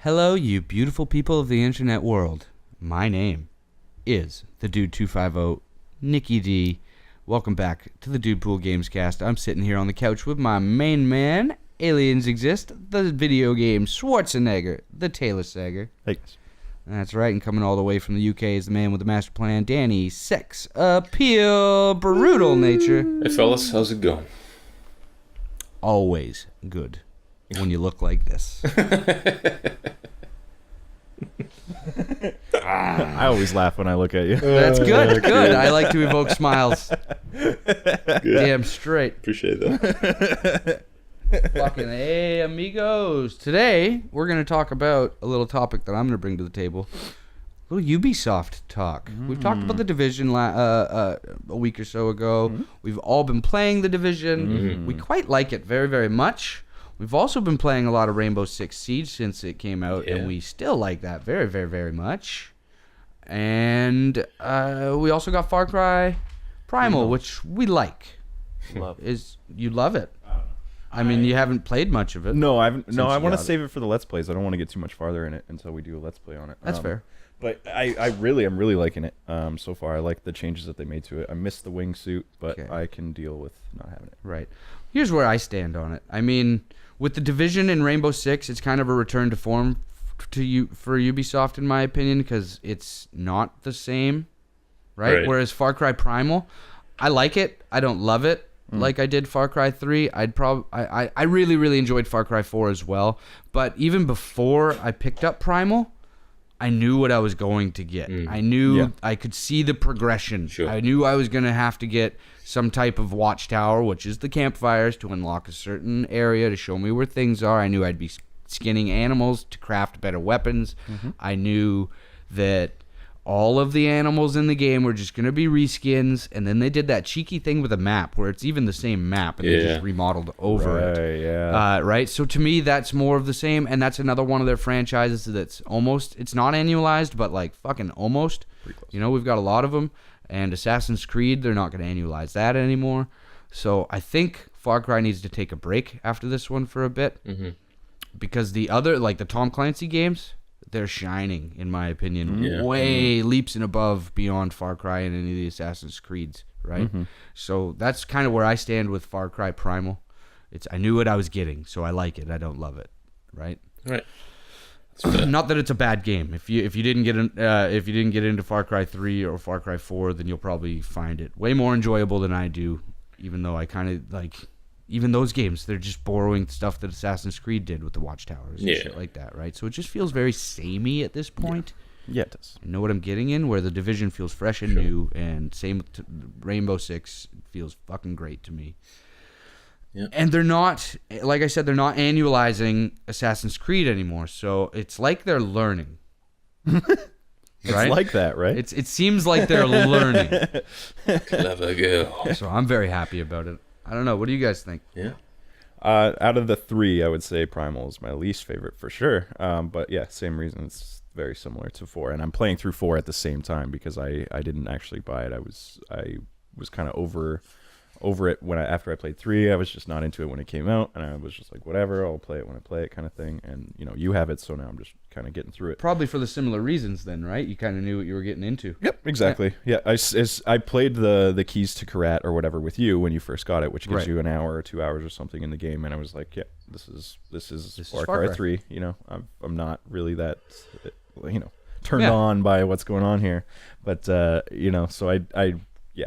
Hello, you beautiful people of the internet world. My name is the Dude 250, Nicky D. Welcome back to the DUDEPOOL Gamescast. I'm sitting here on the couch with my main man, Aliens Exist, the video game Schwarzenegger, the Taylor Sager. Hey guys. That's right, and coming all the way from the UK is the man with the master plan, Danny, sex appeal, brutal nature. Hey fellas, how's it going? Always good when you look like this. I always laugh when I look at you. That's good, good. I like to evoke smiles. Good. Damn straight. Appreciate that. Fucking hey, amigos. Today, we're going to talk about a little topic that I'm going to bring to the table. A little Ubisoft talk. We've talked about The Division a week or so ago. We've all been playing The Division. We quite like it very, very much. We've also been playing a lot of Rainbow Six Siege since it came out, and we still like that very, very, very much. And we also got Far Cry Primal, which we like. You love it? I mean, you haven't played much of it. No, I haven't. No, I want to save it for the Let's Plays. I don't want to get too much farther in it until we do a Let's Play on it. That's fair. But I'm really liking it so far. I like the changes that they made to it. I missed the wingsuit, but Okay. I can deal with not having it. Right. Here's where I stand on it. I mean, with The Division and Rainbow Six, it's kind of a return to form for Ubisoft, in my opinion, because it's not the same, right? Whereas Far Cry Primal, I like it. I don't love it like I did Far Cry 3. I really, really enjoyed Far Cry 4 as well. But even before I picked up Primal, I knew what I was going to get. I knew I could see the progression. Sure. I knew I was going to have to get some type of watchtower, which is the campfires, to unlock a certain area to show me where things are. I knew I'd be skinning animals to craft better weapons. I knew that all of the animals in the game were just going to be reskins, and then they did that cheeky thing with a map where it's even the same map, and they just remodeled over it. Yeah. Right? So to me, that's more of the same, and that's another one of their franchises that's almost, it's not annualized, but like fucking almost. You know, we've got a lot of them, and Assassin's Creed, they're not going to annualize that anymore. So I think Far Cry needs to take a break after this one for a bit, because the other, like the Tom Clancy games, they're shining, in my opinion, way leaps and above beyond Far Cry and any of the Assassin's Creeds, right? So that's kind of where I stand with Far Cry Primal. I knew what I was getting, so I like it. I don't love it, right? Right. Not that it's a bad game. If you didn't get into Far Cry 3 or Far Cry 4, then you'll probably find it way more enjoyable than I do. Even though I kind of like. Even those games, they're just borrowing stuff that Assassin's Creed did with the watchtowers and shit like that, right? So it just feels very samey at this point. Yeah, it does. I know what I'm getting in, where The Division feels fresh and new, and same with Rainbow Six feels fucking great to me. Yeah. And they're not, like I said, they're not annualizing Assassin's Creed anymore, so it's like they're learning. It's like that, right? It seems like they're learning. Clever girl. So I'm very happy about it. I don't know. What do you guys think? Yeah. Out of the three, I would say Primal is my least favorite for sure. But yeah, same reason. It's very similar to 4, and I'm playing through 4 at the same time because I didn't actually buy it. I was kind of over it after I played 3. I was just not into it when it came out, and I was just like, whatever, I'll play it when I play it, kind of thing. And you have it, so now I'm just kind of getting through it. Probably for the similar reasons, then, right? You kind of knew what you were getting into. Yep, exactly. Yeah, I played the Keys to Karat or whatever with you when you first got it, which gives you an hour or 2 hours or something in the game, and I was like, yeah, this is Far Cry 3. I'm not really that turned on by what's going on here, but so I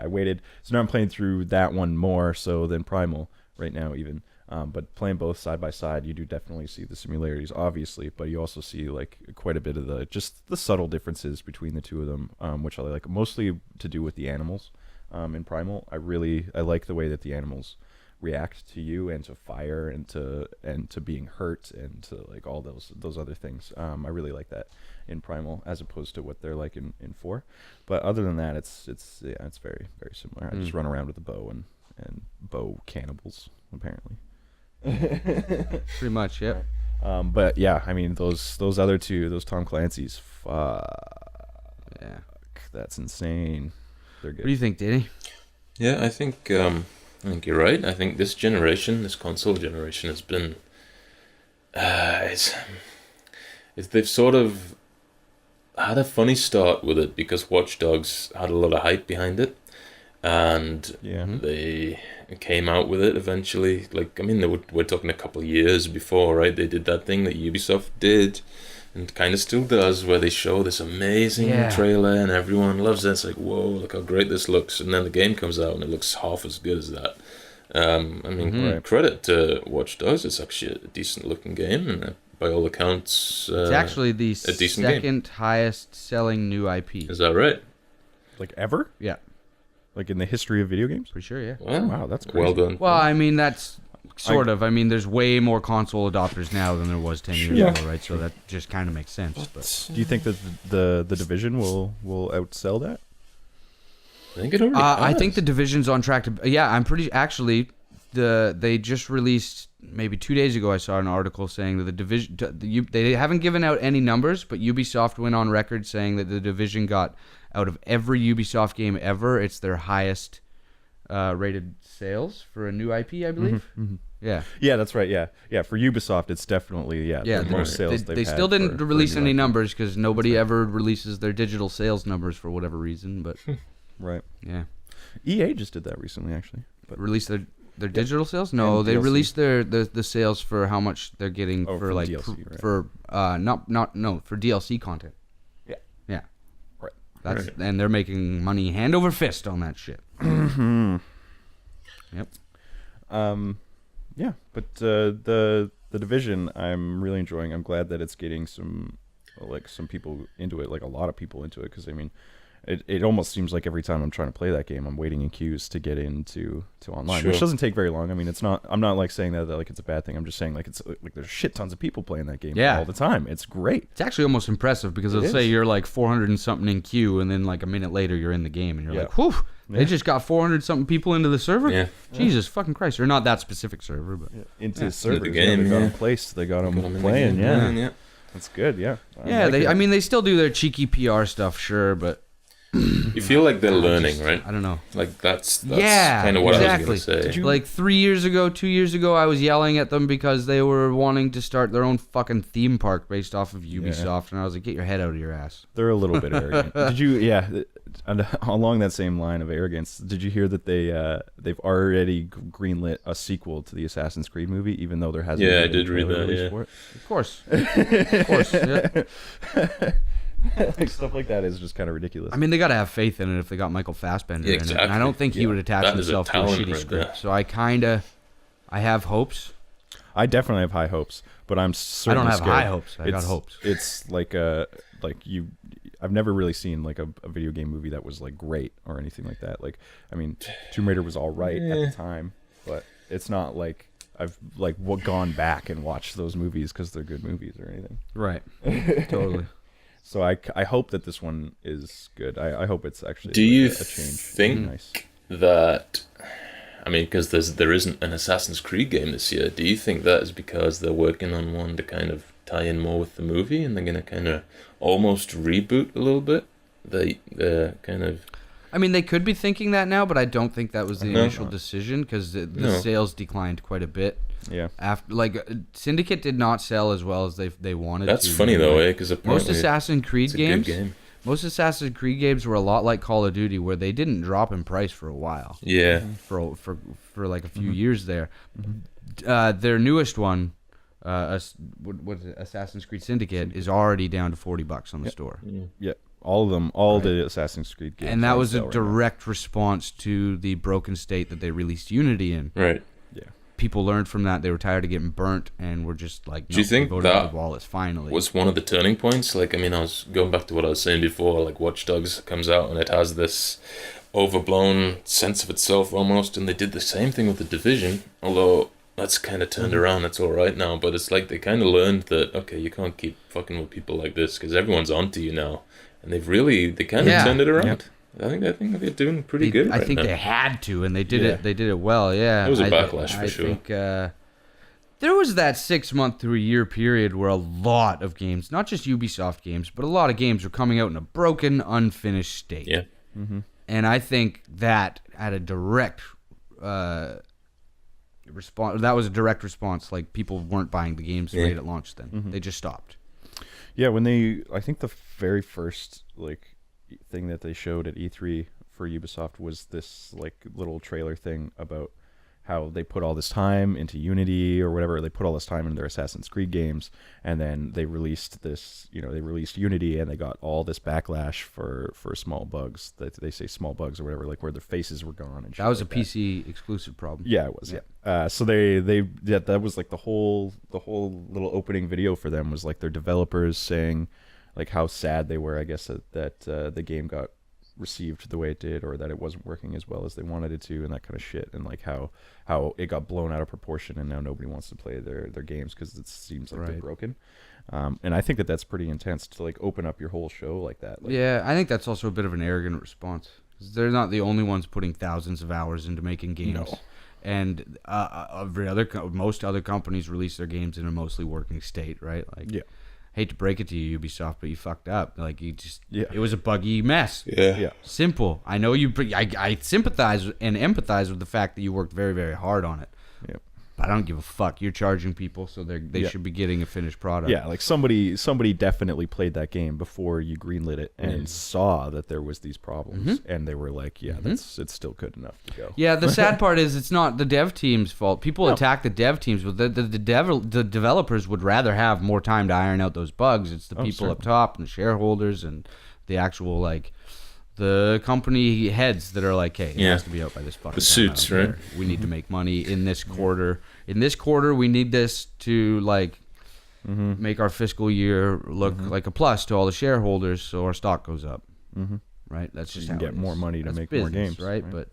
waited. So now I'm playing through that one more so than Primal right now even. But playing both side by side, you do definitely see the similarities, obviously, but you also see like quite a bit of the subtle differences between the two of them, which I like, mostly to do with the animals. In Primal, I like the way that the animals react to you and to fire and to being hurt and to like all those other things. I really like that in Primal as opposed to what they're like in 4. But other than that, it's very, very similar. I just run around with a bow and bow cannibals apparently. Pretty much, yeah. But yeah, I mean those other two, those Tom Clancy's, that's insane. They're good. What do you think, Danny? Yeah, I think you're right. I think this generation, this console generation, has been is they've sort of had a funny start with it because Watch Dogs had a lot of hype behind it, and they came out with it eventually. Like, I mean, we're talking a couple of years before, right? They did that thing that Ubisoft did, and kind of still does, where they show this amazing trailer and everyone loves it. It's like, whoa, look how great this looks. And then the game comes out and it looks half as good as that. I mean, credit to Watch Dogs. It's actually a decent looking game, and by all accounts, it's actually the second game. highest selling new IP. Is that right? Like ever? Yeah. Like in the history of video games? Pretty sure, yeah. Wow, that's crazy. Well done. Well, I mean, that's sort of. I mean, there's way more console adopters now than there was 10 years ago, right? So that just kind of makes sense. But do you think that the Division will outsell that? I think it already I think the Division's on track to. Yeah, I'm pretty. Actually, they just released maybe 2 days ago. I saw an article saying that the Division. They haven't given out any numbers, but Ubisoft went on record saying that the Division got, out of every Ubisoft game ever, it's their highest rated sales for a new IP, I believe. Yeah. Yeah, that's right. Yeah. For Ubisoft, it's definitely the most sales they still didn't release any numbers because nobody ever releases their digital sales numbers for whatever reason. But right. Yeah. EA just did that recently, actually. But released their digital sales? No, and they DLC. released the sales for how much they're getting for like DLC, right. for for DLC content. Yeah. Yeah. Right. That's and they're making money hand over fist on that shit. Yep. Yeah, but the Division, I'm really enjoying. I'm glad that it's getting some people into it, like a lot of people into it, because I mean, it almost seems like every time I'm trying to play that game, I'm waiting in queues to get into online, which doesn't take very long. I mean, it's not. I'm not like saying that like it's a bad thing. I'm just saying like it's like there's shit tons of people playing that game all the time. It's great. It's actually almost impressive because it'll say you're like 400 and something in queue, and then like a minute later you're in the game, and you're like, whew. They just got 400 something people into the server. Yeah. Jesus fucking Christ! Or not that specific server, but into the server. The game, they got them placed. They got them playing. Yeah. That's good. Yeah. I mean, they still do their cheeky PR stuff, sure, but you feel like they're learning, right? I don't know. Like that's kind of what I was going to say. Like 2 years ago, I was yelling at them because they were wanting to start their own fucking theme park based off of Ubisoft, and I was like, get your head out of your ass. They're a little bit arrogant. Did you? Yeah. And along that same line of arrogance, did you hear that they've already greenlit a sequel to the Assassin's Creed movie, even though there hasn't been I did read that. Yeah. For it? Of course. Yeah. Like, stuff like that is just kind of ridiculous. I mean, they got to have faith in it if they got Michael Fassbender in it. And I don't think he would attach himself to a shitty script. So I have hopes. I definitely have high hopes, but I'm certainly I don't have scared. high hopes. I got hopes. It's I've never really seen like a video game movie that was like great or anything like that. Like, I mean, Tomb Raider was all right at the time, but it's not like I've like gone back and watched those movies because they're good movies or anything. Right. Totally. So I hope that this one is good. I hope it's actually a change. Think that, I mean, because there isn't an Assassin's Creed game this year, do you think that is because they're working on one to kind of tie in more with the movie, and they're going to kind of almost reboot a little bit? The kind of... I mean, they could be thinking that now, but I don't think that was the initial decision, because the sales declined quite a bit. Yeah. After Syndicate did not sell as well as they wanted. That's funny though, because most Assassin's Creed games, most Assassin's Creed games were a lot like Call of Duty, where they didn't drop in price for a while. Yeah. For like a few years there. Their newest one, what is it, Assassin's Creed Syndicate, is already down to $40 on the store. Yeah. All of them, the Assassin's Creed games. And that was a direct response to the broken state that they released Unity in. Right. Yeah. People learned from that. They were tired of getting burnt and were just like, do you think that finally was one of the turning points? Like, I mean, I was going back to what I was saying before, like Watch Dogs comes out and it has this overblown sense of itself almost, and they did the same thing with The Division, although that's kind of turned around. It's all right now, but it's like they kind of learned that, okay, you can't keep fucking with people like this because everyone's onto you now. And they kind of turned it around. Yep. I think they're doing pretty good right now. I think they had to, and they did it. They did it well. Yeah, it was a backlash for sure. I think there was that 6 month to a year period where a lot of games, not just Ubisoft games, but a lot of games were coming out in a broken, unfinished state. Yeah. And I think that had a direct response. That was a direct response. Like, people weren't buying the games right at launch. Then they just stopped. Yeah, I think the very first like thing that they showed at E3 for Ubisoft was this like little trailer thing about how they put all this time into Unity or whatever. They put all this time into their Assassin's Creed games, and then they released this. They released Unity, and they got all this backlash for small bugs. That they say small bugs or whatever, like where their faces were gone. And shit that was like a PC exclusive problem. Yeah, it was. Yeah. So that was like the whole little opening video for them was like their developers saying like how sad they were, I guess, that the game got received the way it did, or that it wasn't working as well as they wanted it to, and that kind of shit, and like how it got blown out of proportion, and now nobody wants to play their games because it seems like they're broken. And I think that's pretty intense to like open up your whole show like that. Like, yeah, I think that's also a bit of an arrogant response. They're not the only ones putting thousands of hours into making games. No. And most other companies release their games in a mostly working state, right? Like, yeah. Hate to break it to you, Ubisoft, but you fucked up. Like, it was a buggy mess. Yeah. Simple. I know I sympathize and empathize with the fact that you worked very, very hard on it. Yeah. But I don't give a fuck. You're charging people, so they should be getting a finished product. Yeah, like somebody definitely played that game before you greenlit it and saw that there was these problems, and they were like, it's still good enough to go. Yeah, the sad part is it's not the dev team's fault. People attack the dev teams, but the developers would rather have more time to iron out those bugs. It's the people up top and the shareholders and the actual like the company heads that are like, hey, it has to be out by this fucking the suits, right? We need to make money in this quarter. In this quarter, we need this to like make our fiscal year look like a plus to all the shareholders, so our stock goes up. Right? That's just you how can get more money to make business, more games, right? But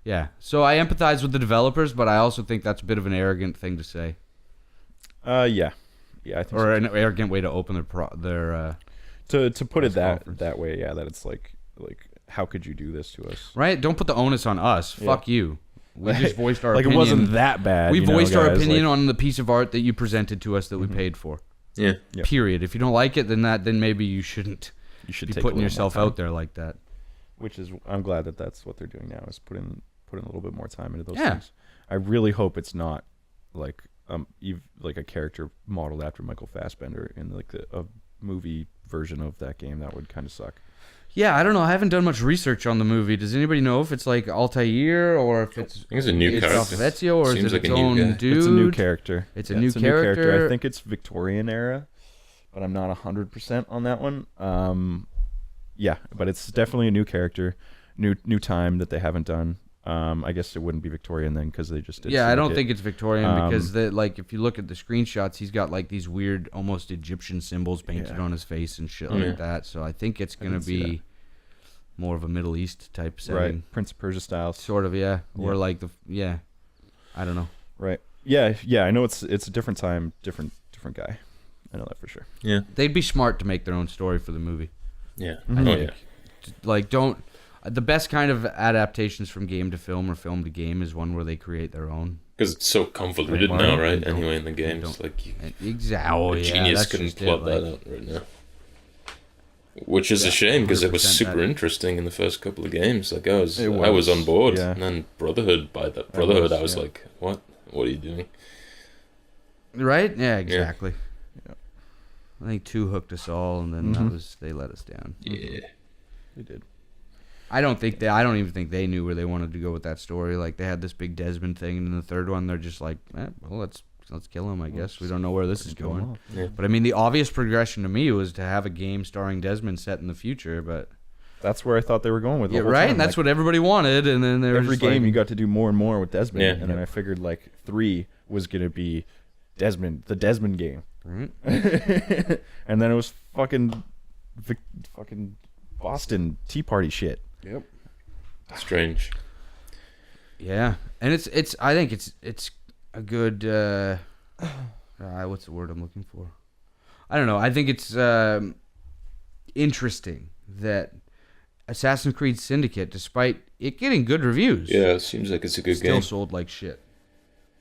yeah, so I empathize with the developers, but I also think that's a bit of an arrogant thing to say. Yeah, I think or an arrogant way to open their to put it that way. Yeah, that it's like how could you do this to us? Right? Don't put the onus on us. Fuck you. We just voiced our opinion. It wasn't that bad. We voiced our opinion on the piece of art that you presented to us that we paid for. Yeah. Period. If you don't like it, then maybe you shouldn't. You should be putting yourself out there like that. Which is, I'm glad that's what they're doing now, is putting a little bit more time into those things. I really hope it's not like a character modeled after Michael Fassbender in like a movie version of that game. That would kind of suck. Yeah, I don't know. I haven't done much research on the movie. Does anybody know if it's like Altair or if it's... I think it's a new character. Alvezio, or is it like its own dude? It's a new character. It's a new character. I think it's Victorian era, but I'm not 100% on that one. Yeah, but it's definitely a new character, new time that they haven't done. I guess it wouldn't be Victorian then because they just did. Yeah, I don't think it's Victorian because if you look at the screenshots, he's got like these weird, almost Egyptian symbols painted on his face and shit like that. So I think it's gonna be more of a Middle East type setting, right? Prince of Persia style, sort of, or like I don't know, right? Yeah. I know it's a different time, different guy. I know that for sure. Yeah, they'd be smart to make their own story for the movie. Yeah, I think. Like, don't. The best kind of adaptations from game to film or film to game is one where they create their own. Because it's so convoluted now, right? Anyway, in the games, like exactly, a genius couldn't plot that out right now. Which is a shame because it was super interesting in the first couple of games. Like I was on board, and then Brotherhood. I was like, what? What are you doing? Right? Yeah, exactly. Yeah. I think 2 hooked us all, and then they let us down. Yeah, they did. I don't even think they knew where they wanted to go with that story. Like they had this big Desmond thing, and in the third one, they're just like, well, let's kill him. I guess we don't know where this is going. Yeah. But I mean, the obvious progression to me was to have a game starring Desmond set in the future. But that's where I thought they were going with it. Yeah, right. And that's what everybody wanted. And then every game you got to do more and more with Desmond. And then I figured like 3 was gonna be Desmond, the Desmond game. Right. And then it was fucking Boston Tea Party shit. Yep. Strange. Yeah, and it's. I think it's a good. What's the word I'm looking for? I don't know. I think it's interesting that Assassin's Creed Syndicate, despite it getting good reviews, it seems like it's a good game. Still sold like shit.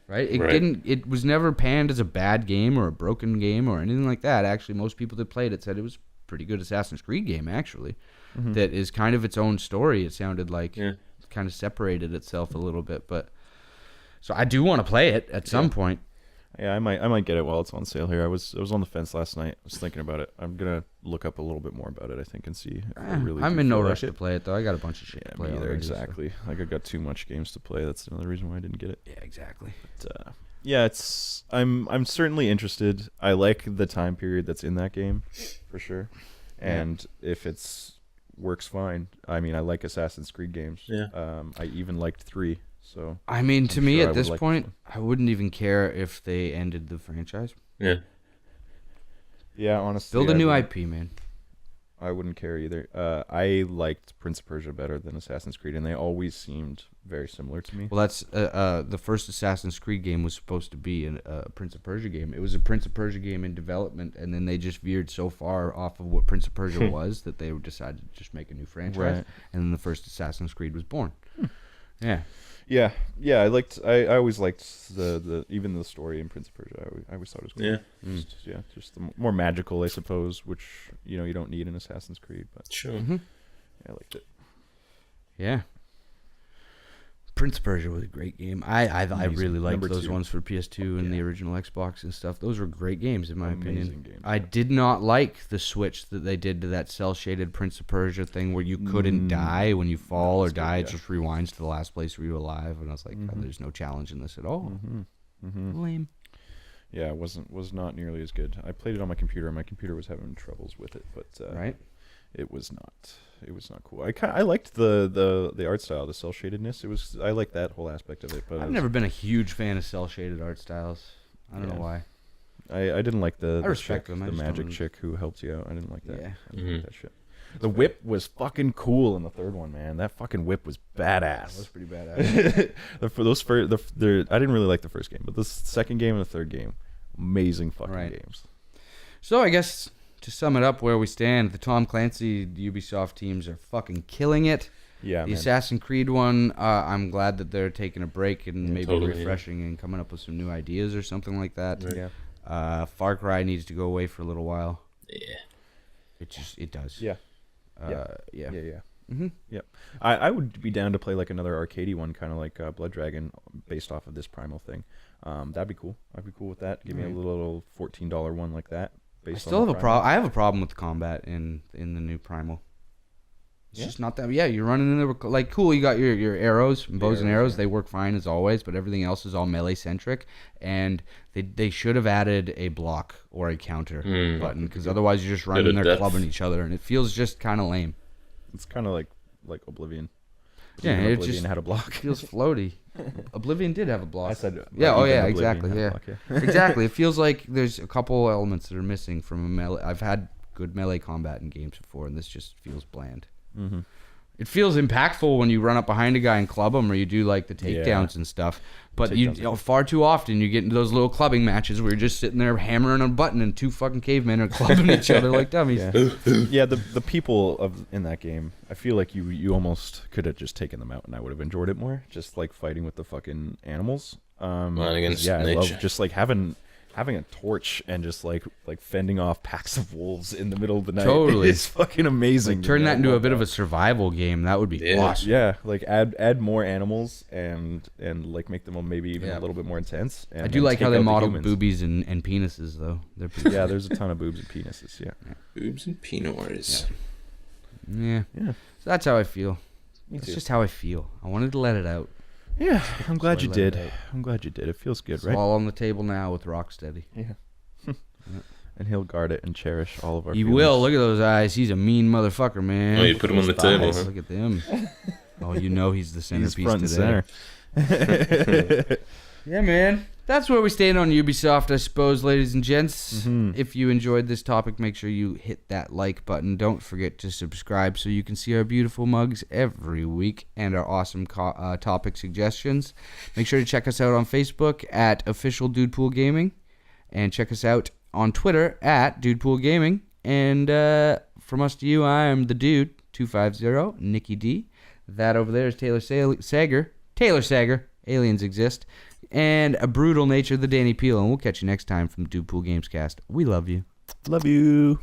Right? It was never panned as a bad game or a broken game or anything like that. Actually, most people that played it said it was a pretty good Assassin's Creed game. Actually. That is kind of its own story. It sounded like it kind of separated itself a little bit, but so I do want to play it at some point. Yeah, I might get it while it's on sale here. I was on the fence last night. I was thinking about it. I'm gonna look up a little bit more about it, I think, and see if I really. I'm in no rush to play it though. I got a bunch of shit to play. Me either. Already, Exactly. So. Like I got too much games to play. That's another reason why I didn't get it. Yeah, exactly. But, yeah, it's. I'm certainly interested. I like the time period that's in that game, for sure. And if it's works fine. I mean, I like Assassin's Creed games. Yeah. I even liked 3. So I mean, to me at this point, I wouldn't even care if they ended the franchise. Yeah. Yeah, honestly. Build a new IP, man. I wouldn't care either. I liked Prince of Persia better than Assassin's Creed, and they always seemed very similar to me. Well, that's the first Assassin's Creed game was supposed to be a Prince of Persia game. It was a Prince of Persia game in development, and then they just veered so far off of what Prince of Persia was that they decided to just make a new franchise. Right. And then the first Assassin's Creed was born. Yeah. Yeah. I always liked the even the story in Prince of Persia. I always thought it was cool. Yeah. Just the more magical, I suppose, which you don't need in Assassin's Creed, but Sure. Mm-hmm. I liked it. Yeah. Prince of Persia was a great game. I really liked those 2. ones for PS2 and the original Xbox and stuff. Those were great games in my opinion. Games, I did not like the switch that they did to that cell-shaded Prince of Persia thing where you couldn't die when you fall or die. It just rewinds to the last place where you were alive. And I was like, oh, there's no challenge in this at all. Lame. Yeah, it was not nearly as good. I played it on my computer. My computer was having troubles with it, but right. It was not cool. I liked the art style, the cell shadedness. I liked that whole aspect of it. But I've never been a huge fan of cell shaded art styles. I don't know why. I didn't like the respect chick, them. the magic chick who helped you out. I didn't like that. Yeah. I didn't like that shit. The whip was fucking cool in the third one, man. That fucking whip was badass. That was pretty badass. For those I didn't really like the first game, but the second game and the third game, amazing fucking games. So I guess to sum it up, where we stand, the Tom Clancy, the Ubisoft teams are fucking killing it. Yeah, the Assassin's Creed one, I'm glad that they're taking a break and maybe refreshing and coming up with some new ideas or something like that. Yeah. Far Cry needs to go away for a little while. Yeah. It does. Yeah. Yeah. Mm-hmm. Yep. I would be down to play like another arcadey one, kind of like Blood Dragon, based off of this Primal thing. That'd be cool. I'd be cool with that. Give me a little $14 one like that. I still have a problem. I have a problem with the combat in the new Primal. It's just not that. Yeah, you're running in there like cool. You got your arrows, bows and arrows. They work fine as always, but everything else is all melee centric. And they should have added a block or a counter button, because otherwise you're just running there clubbing each other, and it feels just kind of lame. It's kind of like Oblivion. Yeah, Oblivion just had a block. It feels floaty. Oblivion did have a block. I said, yeah. Oh yeah, Oblivion exactly. Yeah, block, exactly. It feels like there's a couple elements that are missing from a melee. I've had good melee combat in games before, and this just feels bland. Mm-hmm. It feels impactful when you run up behind a guy and club him, or you do like the takedowns and stuff. But far too often you get into those little clubbing matches where you're just sitting there hammering a button and two fucking cavemen are clubbing each other like dummies. Yeah, the people in that game, I feel like you almost could have just taken them out, and I would have enjoyed it more. Just like fighting with the fucking animals. Against I nature. love just like having a torch and just like fending off packs of wolves in the middle of the night. Totally. It's fucking amazing. Like, turn that into a bit of a survival game. That would be awesome. Yeah, like add more animals and like make them maybe even a little bit more intense. And I do like how they model humans. boobies and penises though. They're there's a ton of boobs and penises. Yeah. Boobs and penises. Yeah. So that's how I feel. It's just how I feel. I wanted to let it out. Yeah, I'm glad you did. It feels good, it's right? all on the table now with Rocksteady. Yeah. And he'll guard it and cherish all of our He feelings. will. Look at those eyes. He's a mean motherfucker, man. Oh, you put him on the table, huh? Look at them. Oh, you know he's the centerpiece He's front today. and center. Yeah, man. That's where we stand on Ubisoft, I suppose, ladies and gents. Mm-hmm. If you enjoyed this topic, make sure you hit that like button. Don't forget to subscribe so you can see our beautiful mugs every week and our awesome topic suggestions. Make sure to check us out on Facebook at Official DUDEPOOL Gaming, and check us out on Twitter at DUDEPOOL Gaming. And from us to you, I am the Dude 250, Nikki D. That over there is Taylor Sager. Taylor Sager. Aliens exist. And a brutal nature, the Danny Peel. And we'll catch you next time from DUDEPOOL Gamescast. We love you. Love you.